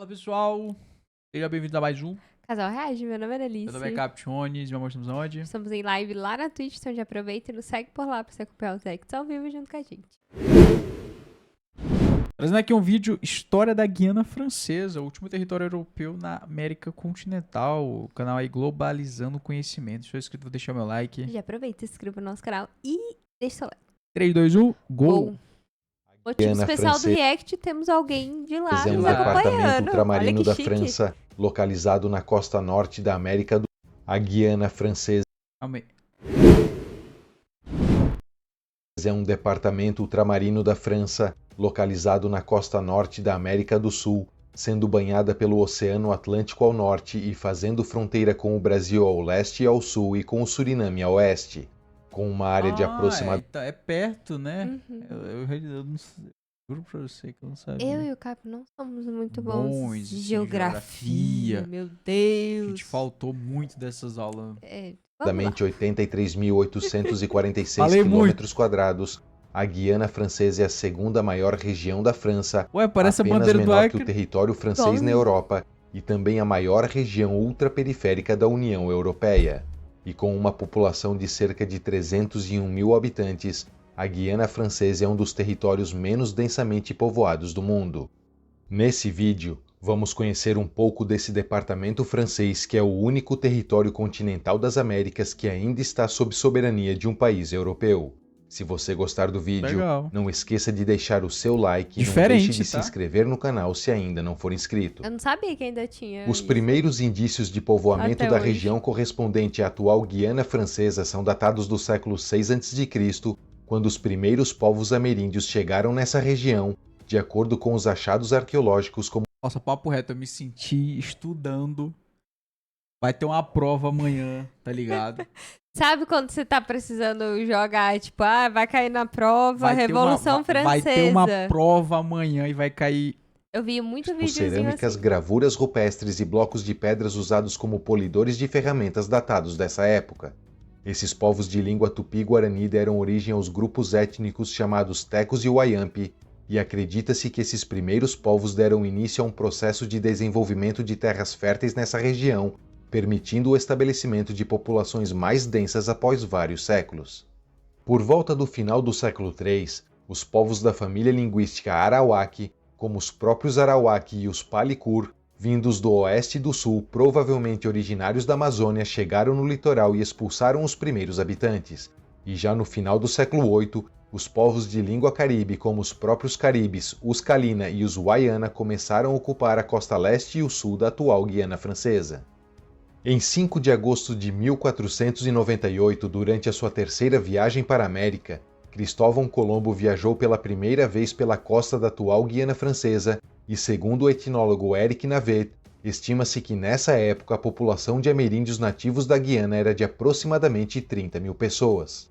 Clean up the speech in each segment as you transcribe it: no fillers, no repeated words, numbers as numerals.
Fala pessoal, seja bem-vindo a mais um. Casal Reage, meu nome é Alice. Meu nome é Captiones, meu amor, estamos onde? Estamos em live lá na Twitch, então já aproveita e nos segue por lá pra você acompanhar os reacts ao vivo junto com a gente. Trazendo aqui um vídeo, História da Guiana Francesa, o último território europeu na América Continental. O canal aí Globalizando o Conhecimento. Se for inscrito, vou deixar meu like. Já aproveita, se inscreva no nosso canal e deixa seu like. 3, 2, 1, gol! Motivo especial do react, temos alguém de lá É um nos departamento acompanhando. ultramarino Olha que da chique. França, localizado na costa norte da América do Sul. A Guiana Francesa Calma aí. é um departamento ultramarino da França, localizado na costa norte da América do Sul, sendo banhada pelo Oceano Atlântico ao norte e fazendo fronteira com o Brasil ao leste e ao sul e com o Suriname a oeste. Com uma área de aproximadamente É perto, né? Uhum. Eu não sei, juro pra você que eu não sabia. Eu e o Cap não somos muito Bons bons em em geografia. geografia. Meu A Deus. gente faltou muito dessas aulas. Vamos lá. 83.846 Falei muito. quilômetros quadrados. A Guiana Francesa é a segunda maior região da França, Ué, parece a apenas bandeira do menor que o Acre. território francês Bom. na Europa e também a maior região ultraperiférica da União Europeia. E com uma população de cerca de 301 mil habitantes, a Guiana Francesa é um dos territórios menos densamente povoados do mundo. Nesse vídeo, vamos conhecer um pouco desse departamento francês que é o único território continental das Américas que ainda está sob soberania de um país europeu. Se você gostar do vídeo, Legal. não esqueça de deixar o seu like e não Diferente, deixe de se tá? inscrever no canal se ainda não for inscrito. Eu não sabia que ainda tinha Os isso. primeiros indícios de povoamento Até da hoje. região correspondente à atual Guiana Francesa são datados do século 6 a.C., quando os primeiros povos ameríndios chegaram nessa região, de acordo com os achados arqueológicos como Nossa, papo reto, eu me senti estudando. Vai ter uma prova amanhã, tá ligado? Sabe quando você tá precisando jogar, tipo, vai cair na prova, Vai ter Revolução Francesa. Vai ter uma prova amanhã e vai cair. Eu vi muito por videozinho cerâmicas, assim. gravuras rupestres e blocos de pedras usados como polidores de ferramentas datados dessa época. Esses povos de língua tupi-guarani deram origem aos grupos étnicos chamados Tecos e Wayampi, e acredita-se que esses primeiros povos deram início a um processo de desenvolvimento de terras férteis nessa região, permitindo o estabelecimento de populações mais densas após vários séculos. Por volta do final do século III, os povos da família linguística Arawak, como os próprios Arawak e os Palicur, vindos do oeste e do sul, provavelmente originários da Amazônia, chegaram no litoral e expulsaram os primeiros habitantes. E já no final do século VIII, os povos de língua caribe, como os próprios caribes, os Kalina e os Wayana, começaram a ocupar a costa leste e o sul da atual Guiana Francesa. Em 5 de agosto de 1498, durante a sua terceira viagem para a América, Cristóvão Colombo viajou pela primeira vez pela costa da atual Guiana Francesa e, segundo o etnólogo Eric Navet, estima-se que nessa época a população de ameríndios nativos da Guiana era de aproximadamente 30 mil pessoas.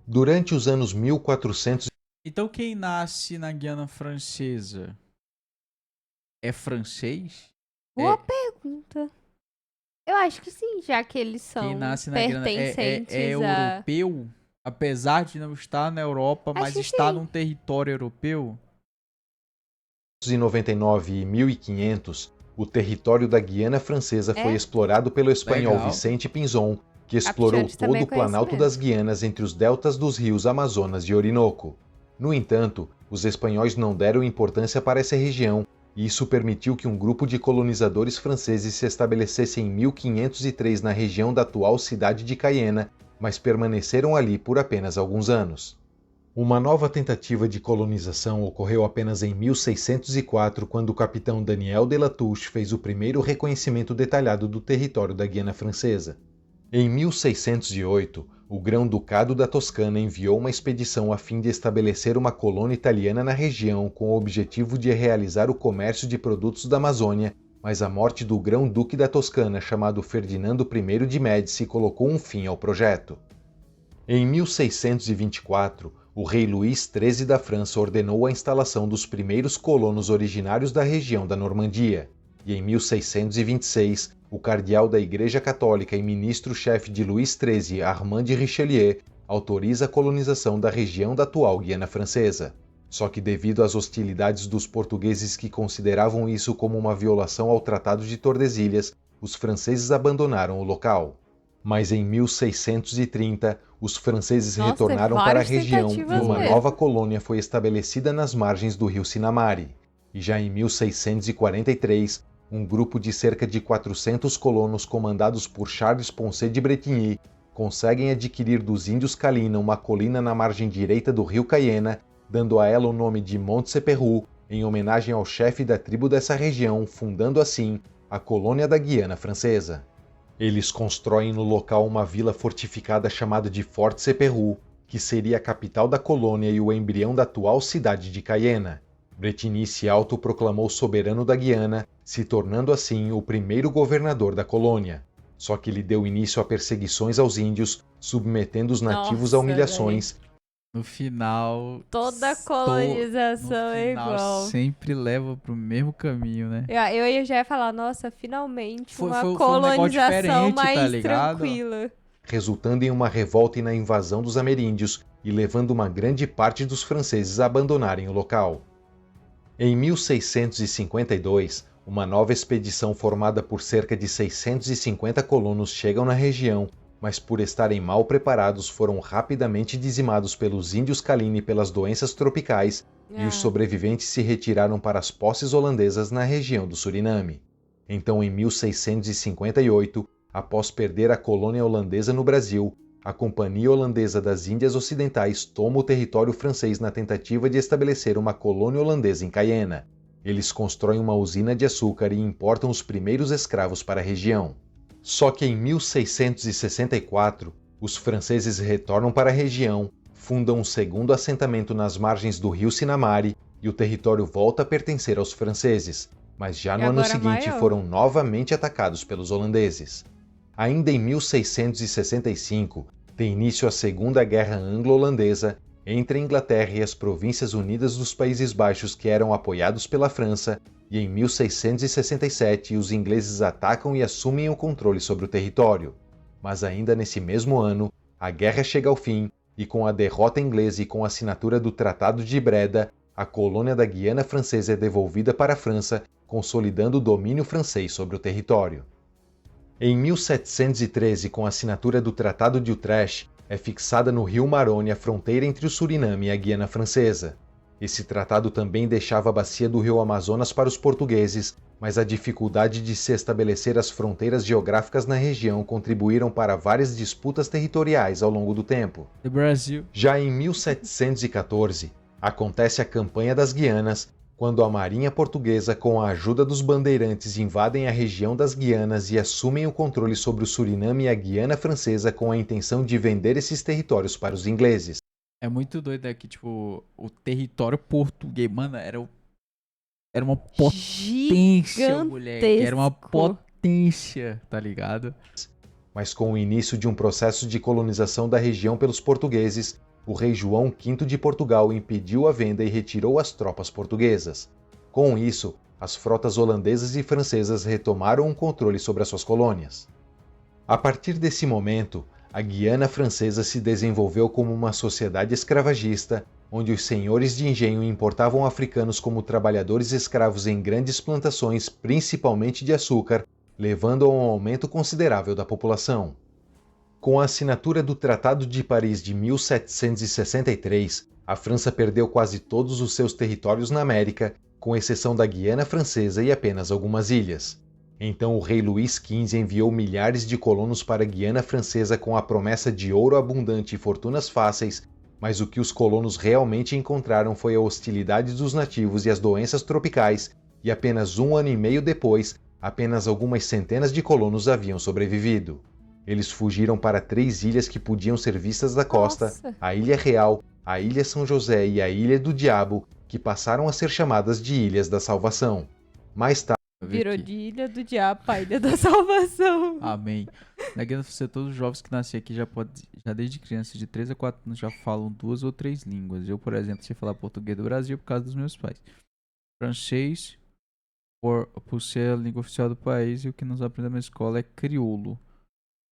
Durante os anos 1400... Então quem nasce na Guiana Francesa é francês? Boa pergunta. Eu acho que sim, já que eles são Quem nasce na Guiana pertencentes é a... europeu? Apesar de não estar na Europa, Acho mas que está sim. num território europeu? 1999 e 1500, o território da Guiana Francesa foi É? explorado pelo espanhol Legal. Vicente Pinzon, que explorou Capixotes todo também o planalto conhecimento. das Guianas entre os deltas dos rios Amazonas e Orinoco. No entanto, os espanhóis não deram importância para essa região, e isso permitiu que um grupo de colonizadores franceses se estabelecesse em 1503 na região da atual cidade de Cayena, mas permaneceram ali por apenas alguns anos. Uma nova tentativa de colonização ocorreu apenas em 1604, quando o capitão Daniel de Latouche fez o primeiro reconhecimento detalhado do território da Guiana Francesa. Em 1608, o Grão-Ducado da Toscana enviou uma expedição a fim de estabelecer uma colônia italiana na região com o objetivo de realizar o comércio de produtos da Amazônia, mas a morte do Grão-Duque da Toscana, chamado Ferdinando I de Médici, colocou um fim ao projeto. Em 1624, o rei Luís XIII da França ordenou a instalação dos primeiros colonos originários da região da Normandia, e em 1626, o cardeal da Igreja Católica e ministro-chefe de Luís XIII, Armand de Richelieu, autoriza a colonização da região da atual Guiana Francesa. Só que devido às hostilidades dos portugueses que consideravam isso como uma violação ao Tratado de Tordesilhas, os franceses abandonaram o local. Mas em 1630, os franceses Nossa, retornaram teve para a várias região e tentativas uma mesmo. nova colônia foi estabelecida nas margens do rio Sinamari. E já em 1643, um grupo de cerca de 400 colonos comandados por Charles Poncet de Bretigny conseguem adquirir dos índios Kalina uma colina na margem direita do rio Cayena, dando a ela o nome de Mont Seperou, em homenagem ao chefe da tribo dessa região, fundando assim a colônia da Guiana Francesa. Eles constroem no local uma vila fortificada chamada de Fort Seperou, que seria a capital da colônia e o embrião da atual cidade de Cayena. Bretigny se autoproclamou soberano da Guiana, se tornando assim o primeiro governador da colônia. Só que ele deu início a perseguições aos índios, submetendo os nativos a Nossa, humilhações. No final. Toda no colonização é final igual. sempre leva pro mesmo caminho, né? Eu já ia falar, nossa, finalmente Foi uma um negócio colonização diferente, tá mais ligado? tranquila. Resultando em uma revolta e na invasão dos ameríndios e levando uma grande parte dos franceses a abandonarem o local. Em 1652, uma nova expedição formada por cerca de 650 colonos chegam na região, mas por estarem mal preparados foram rapidamente dizimados pelos índios Kalina e pelas doenças tropicais, e os sobreviventes se retiraram para as posses holandesas na região do Suriname. Então, em 1658, após perder a colônia holandesa no Brasil, a Companhia Holandesa das Índias Ocidentais toma o território francês na tentativa de estabelecer uma colônia holandesa em Cayena. Eles constroem uma usina de açúcar e importam os primeiros escravos para a região. Só que em 1664, os franceses retornam para a região, fundam um segundo assentamento nas margens do rio Sinamari e o território volta a pertencer aos franceses, mas já no ano seguinte foram novamente atacados pelos holandeses. Ainda em 1665, tem início a Segunda Guerra Anglo-Holandesa entre a Inglaterra e as Províncias Unidas dos Países Baixos, que eram apoiados pela França, e em 1667 os ingleses atacam e assumem o controle sobre o território. Mas ainda nesse mesmo ano, a guerra chega ao fim e com a derrota inglesa e com a assinatura do Tratado de Breda, a colônia da Guiana Francesa é devolvida para a França, consolidando o domínio francês sobre o território. Em 1713, com a assinatura do Tratado de Utrecht, é fixada no rio Maroni a fronteira entre o Suriname e a Guiana Francesa. Esse tratado também deixava a bacia do rio Amazonas para os portugueses, mas a dificuldade de se estabelecer as fronteiras geográficas na região contribuíram para várias disputas territoriais ao longo do tempo. Do Brasil. Já em 1714, acontece a Campanha das Guianas, quando a Marinha Portuguesa, com a ajuda dos bandeirantes, invadem a região das Guianas e assumem o controle sobre o Suriname e a Guiana Francesa com a intenção de vender esses territórios para os ingleses. É muito doido aqui, tipo, o território português, mano, era uma potência, moleque. Era uma potência, tá ligado? Mas com o início de um processo de colonização da região pelos portugueses, o rei João V de Portugal impediu a venda e retirou as tropas portuguesas. Com isso, as frotas holandesas e francesas retomaram o controle sobre as suas colônias. A partir desse momento, a Guiana Francesa se desenvolveu como uma sociedade escravagista, onde os senhores de engenho importavam africanos como trabalhadores escravos em grandes plantações, principalmente de açúcar, levando a um aumento considerável da população. Com a assinatura do Tratado de Paris de 1763, a França perdeu quase todos os seus territórios na América, com exceção da Guiana Francesa e apenas algumas ilhas. Então o rei Luís XV enviou milhares de colonos para a Guiana Francesa com a promessa de ouro abundante e fortunas fáceis, mas o que os colonos realmente encontraram foi a hostilidade dos nativos e as doenças tropicais, e apenas um ano e meio depois, apenas algumas centenas de colonos haviam sobrevivido. Eles fugiram para 3 ilhas que podiam ser vistas da costa, a Ilha Real, a Ilha São José e a Ilha do Diabo, que passaram a ser chamadas de Ilhas da Salvação. Mais tarde, virou de Ilha do Diabo para Ilha da Salvação. Amém. Na Guiana Francesa, todos os jovens que nascem aqui já desde criança, de 3 a 4 anos, já falam 2 ou 3 línguas. Eu, por exemplo, sei falar português do Brasil por causa dos meus pais. Francês, por ser a língua oficial do país, e o que nos aprendemos na escola é crioulo.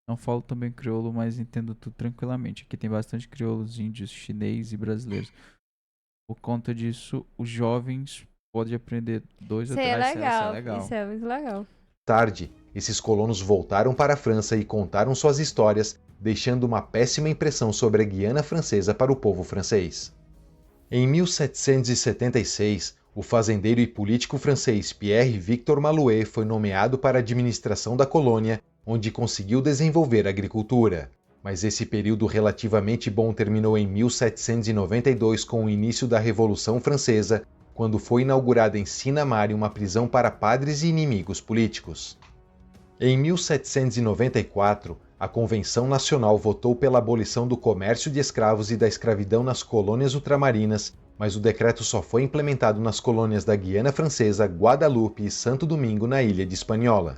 Não falo também crioulo, mas entendo tudo tranquilamente. Aqui tem bastante crioulos índios, chinês e brasileiros. Por conta disso, os jovens podem aprender 2 ou Isso aí 3 é legal. legal. Isso é muito legal. Tarde, esses colonos voltaram para a França e contaram suas histórias, deixando uma péssima impressão sobre a Guiana Francesa para o povo francês. Em 1776, o fazendeiro e político francês Pierre Victor Malouet foi nomeado para a administração da colônia, onde conseguiu desenvolver a agricultura. Mas esse período relativamente bom terminou em 1792 com o início da Revolução Francesa, quando foi inaugurada em Sinnamary uma prisão para padres e inimigos políticos. Em 1794, a Convenção Nacional votou pela abolição do comércio de escravos e da escravidão nas colônias ultramarinas, mas o decreto só foi implementado nas colônias da Guiana Francesa, Guadalupe e Santo Domingo na ilha de Hispaniola.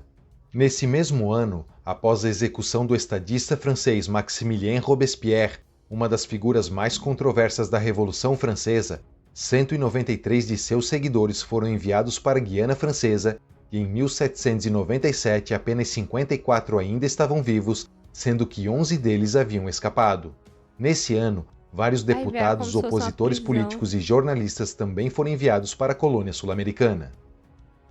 Nesse mesmo ano, após a execução do estadista francês Maximilien Robespierre, uma das figuras mais controversas da Revolução Francesa, 193 de seus seguidores foram enviados para a Guiana Francesa e em 1797 apenas 54 ainda estavam vivos, sendo que 11 deles haviam escapado. Nesse ano, vários deputados, como se fosse uma opositores prisão. políticos e jornalistas também foram enviados para a colônia sul-americana.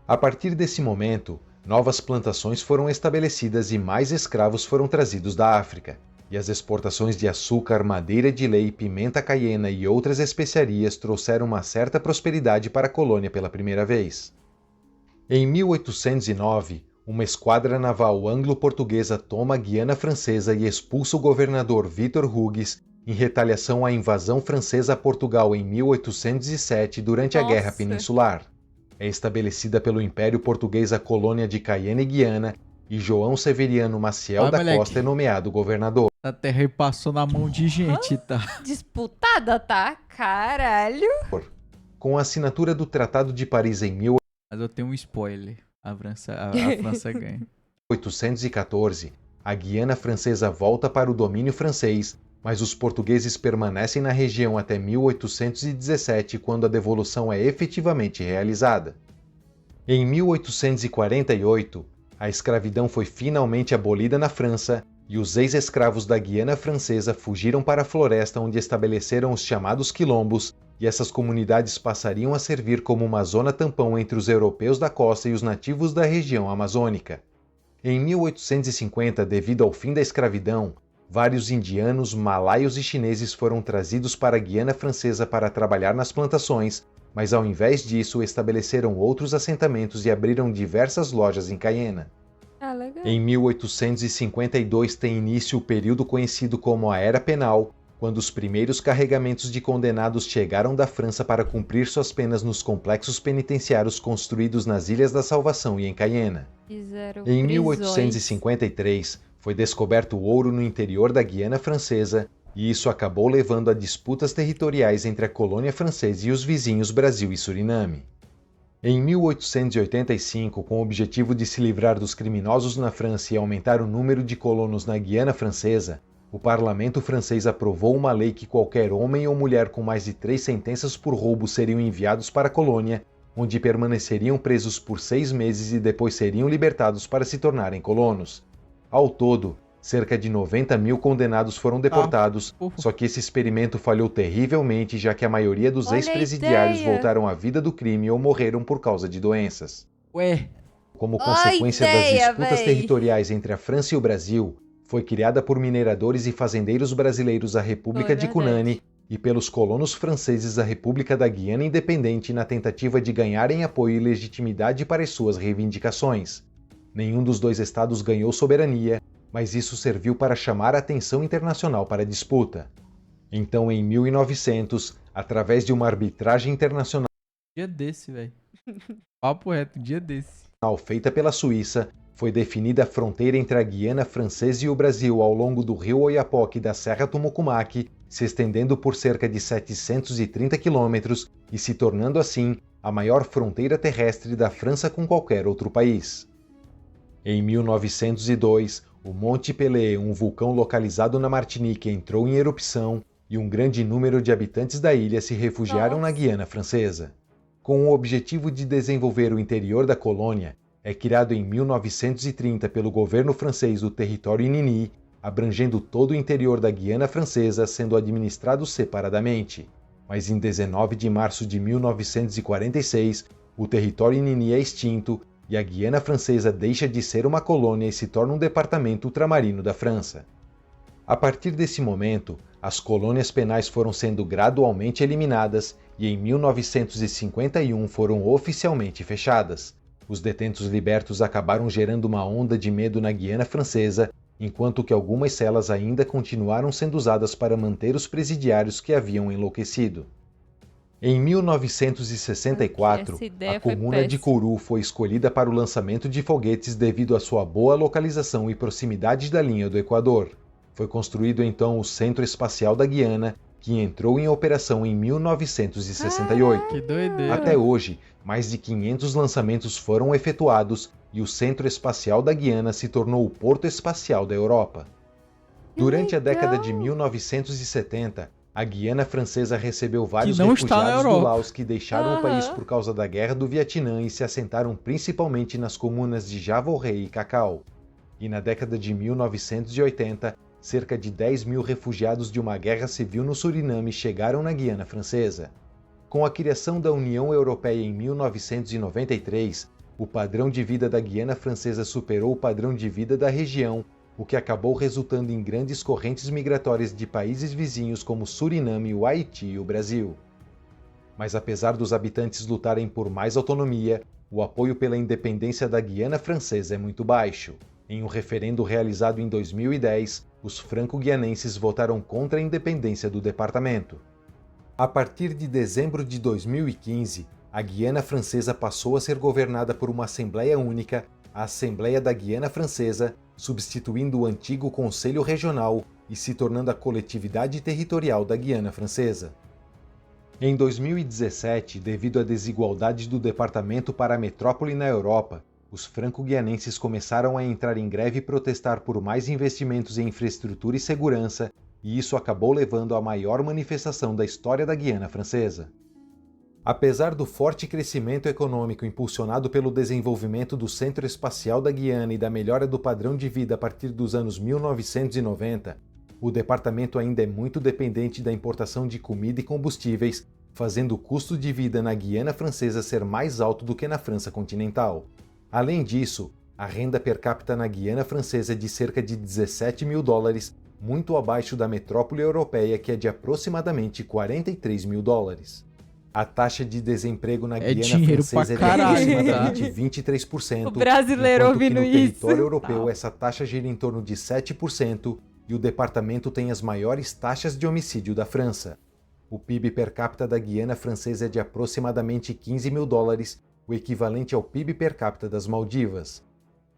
A partir desse momento, novas plantações foram estabelecidas e mais escravos foram trazidos da África, e as exportações de açúcar, madeira de lei, pimenta caiena e outras especiarias trouxeram uma certa prosperidade para a colônia pela primeira vez. Em 1809, uma esquadra naval anglo-portuguesa toma a Guiana Francesa e expulsa o governador Vitor Hughes em retaliação à invasão francesa a Portugal em 1807 durante a Guerra Nossa. Peninsular. É estabelecida pelo Império Português a colônia de Caiana e Guiana e João Severiano Maciel Vai, da moleque. Costa é nomeado governador. A terra aí passou na mão de gente, tá? Disputada, tá? Caralho. Com a assinatura do Tratado de Paris em Mas eu tenho um spoiler. A França ganha. 1814, a Guiana Francesa volta para o domínio francês, mas os portugueses permanecem na região até 1817, quando a devolução é efetivamente realizada. Em 1848, a escravidão foi finalmente abolida na França e os ex-escravos da Guiana Francesa fugiram para a floresta, onde estabeleceram os chamados quilombos, e essas comunidades passariam a servir como uma zona tampão entre os europeus da costa e os nativos da região amazônica. Em 1850, devido ao fim da escravidão, vários indianos, malaios e chineses foram trazidos para a Guiana Francesa para trabalhar nas plantações, mas ao invés disso estabeleceram outros assentamentos e abriram diversas lojas em Cayena. Ah, legal. Em 1852 tem início o período conhecido como a Era Penal, quando os primeiros carregamentos de condenados chegaram da França para cumprir suas penas nos complexos penitenciários construídos nas Ilhas da Salvação e em Cayena. Fizeram Em prisões. 1853, foi descoberto ouro no interior da Guiana Francesa, e isso acabou levando a disputas territoriais entre a colônia francesa e os vizinhos Brasil e Suriname. Em 1885, com o objetivo de se livrar dos criminosos na França e aumentar o número de colonos na Guiana Francesa, o parlamento francês aprovou uma lei que qualquer homem ou mulher com mais de 3 sentenças por roubo seriam enviados para a colônia, onde permaneceriam presos por 6 meses e depois seriam libertados para se tornarem colonos. Ao todo, cerca de 90 mil condenados foram deportados, só que esse experimento falhou terrivelmente, já que a maioria dos Olha a ex-presidiários ideia. voltaram à vida do crime ou morreram por causa de doenças. Ué, Como Ó a consequência das ideia, disputas véi. territoriais entre a França e o Brasil, foi criada por mineradores e fazendeiros brasileiros a República Foi de verdade. Cunani e pelos colonos franceses a República da Guiana Independente na tentativa de ganharem apoio e legitimidade para as suas reivindicações. Nenhum dos dois estados ganhou soberania, mas isso serviu para chamar a atenção internacional para a disputa. Então, em 1900, através de uma arbitragem internacional dia desse, velho. Papo reto, dia desse. feita pela Suíça, foi definida a fronteira entre a Guiana Francesa e o Brasil ao longo do rio Oiapoque e da Serra Tumucumaque, se estendendo por cerca de 730 quilômetros e se tornando assim a maior fronteira terrestre da França com qualquer outro país. Em 1902, o Monte Pelé, um vulcão localizado na Martinique, entrou em erupção e um grande número de habitantes da ilha se refugiaram na Nossa. Guiana Francesa. Com o objetivo de desenvolver o interior da colônia, é criado em 1930 pelo governo francês o território Inini, abrangendo todo o interior da Guiana Francesa, sendo administrado separadamente. Mas em 19 de março de 1946, o território Nini é extinto e a Guiana Francesa deixa de ser uma colônia e se torna um departamento ultramarino da França. A partir desse momento, as colônias penais foram sendo gradualmente eliminadas e em 1951 foram oficialmente fechadas. Os detentos libertos acabaram gerando uma onda de medo na Guiana Francesa, enquanto que algumas celas ainda continuaram sendo usadas para manter os presidiários que haviam enlouquecido. Em 1964, Essa ideia a foi comuna de péssima. Kourou foi escolhida para o lançamento de foguetes devido à sua boa localização e proximidade da linha do Equador. Foi construído então o Centro Espacial da Guiana, que entrou em operação em 1968. Que doideira. Até hoje, mais de 500 lançamentos foram efetuados e o Centro Espacial da Guiana se tornou o Porto Espacial da Europa. Durante a década de 1970, a Guiana Francesa recebeu vários não está na refugiados do Europa. Laos que deixaram o país por causa da Guerra do Vietnã e se assentaram principalmente nas comunas de Java-o-Rei e Cacau. E na década de 1980, cerca de 10 mil refugiados de uma guerra civil no Suriname chegaram na Guiana Francesa. Com a criação da União Europeia em 1993, o padrão de vida da Guiana Francesa superou o padrão de vida da região, o que acabou resultando em grandes correntes migratórias de países vizinhos como Suriname, o Haiti e o Brasil. Mas apesar dos habitantes lutarem por mais autonomia, o apoio pela independência da Guiana Francesa é muito baixo. Em um referendo realizado em 2010, os franco-guianenses votaram contra a independência do departamento. A partir de dezembro de 2015, a Guiana Francesa passou a ser governada por uma Assembleia Única, a Assembleia da Guiana Francesa, substituindo o antigo Conselho Regional e se tornando a coletividade territorial da Guiana Francesa. Em 2017, devido à desigualdade do departamento para a metrópole na Europa, os franco-guianenses começaram a entrar em greve e protestar por mais investimentos em infraestrutura e segurança, e isso acabou levando à maior manifestação da história da Guiana Francesa. Apesar do forte crescimento econômico impulsionado pelo desenvolvimento do Centro Espacial da Guiana e da melhora do padrão de vida a partir dos anos 1990, o departamento ainda é muito dependente da importação de comida e combustíveis, fazendo o custo de vida na Guiana Francesa ser mais alto do que na França continental. Além disso, a renda per capita na Guiana Francesa é de cerca de 17 mil dólares, muito abaixo da metrópole europeia, que é de aproximadamente 43 mil dólares. A taxa de desemprego na Guiana dinheiro Francesa pra é de caralho, aproximadamente tá? 23%, O brasileiro enquanto que ouvindo no isso. território europeu essa taxa gira em torno de 7% e o departamento tem as maiores taxas de homicídio da França. O PIB per capita da Guiana Francesa é de aproximadamente 15 mil dólares, o equivalente ao PIB per capita das Maldivas.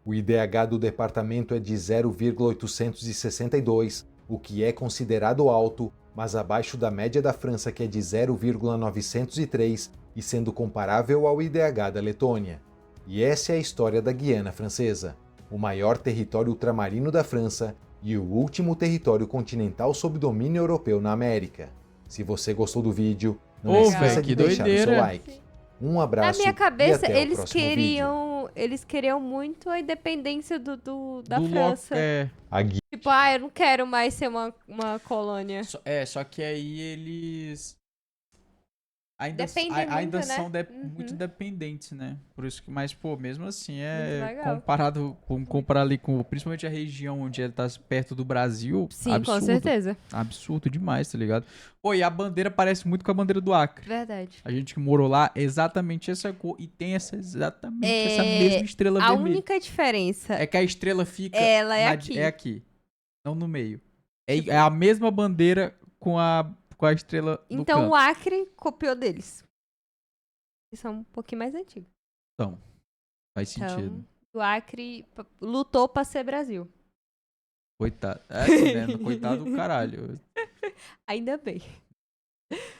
O IDH do departamento é de 0,862, o que é considerado alto, mas abaixo da média da França, que é de 0,903, e sendo comparável ao IDH da Letônia. E essa é a história da Guiana Francesa, o maior território ultramarino da França e o último território continental sob domínio europeu na América. Se você gostou do vídeo, não esqueça de que deixar o seu doideira. like. Um abraço Na minha cabeça, e até o eles próximo vídeo. queriam muito a independência da Do França. A Gui- Tipo, eu não quero mais ser uma colônia. Só que aí eles Dependem ainda muito, né? são Uhum. muito dependentes, né? Por isso que, mas pô, mesmo assim Muito legal. vamos comparar ali com principalmente a região onde ele tá perto do Brasil, Sim, absurdo, com certeza. absurdo demais, tá ligado? Pô, e a bandeira parece muito com a bandeira do Acre. Verdade. A gente que morou lá, exatamente essa cor e tem essa mesma estrela A vermelha. única diferença É que a estrela fica ela é na- aqui. é aqui, não no meio. É a mesma bandeira com a estrela no Então canto. o Acre copiou deles. Eles são um pouquinho mais antigos. Então, faz sentido. Então, o Acre lutou pra ser Brasil. Coitado. É assim, né? Coitado do caralho. Ainda bem.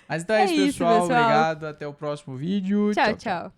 Mas então é isso, É isso, pessoal. pessoal. Obrigado. Até o próximo vídeo. Tchau, tchau.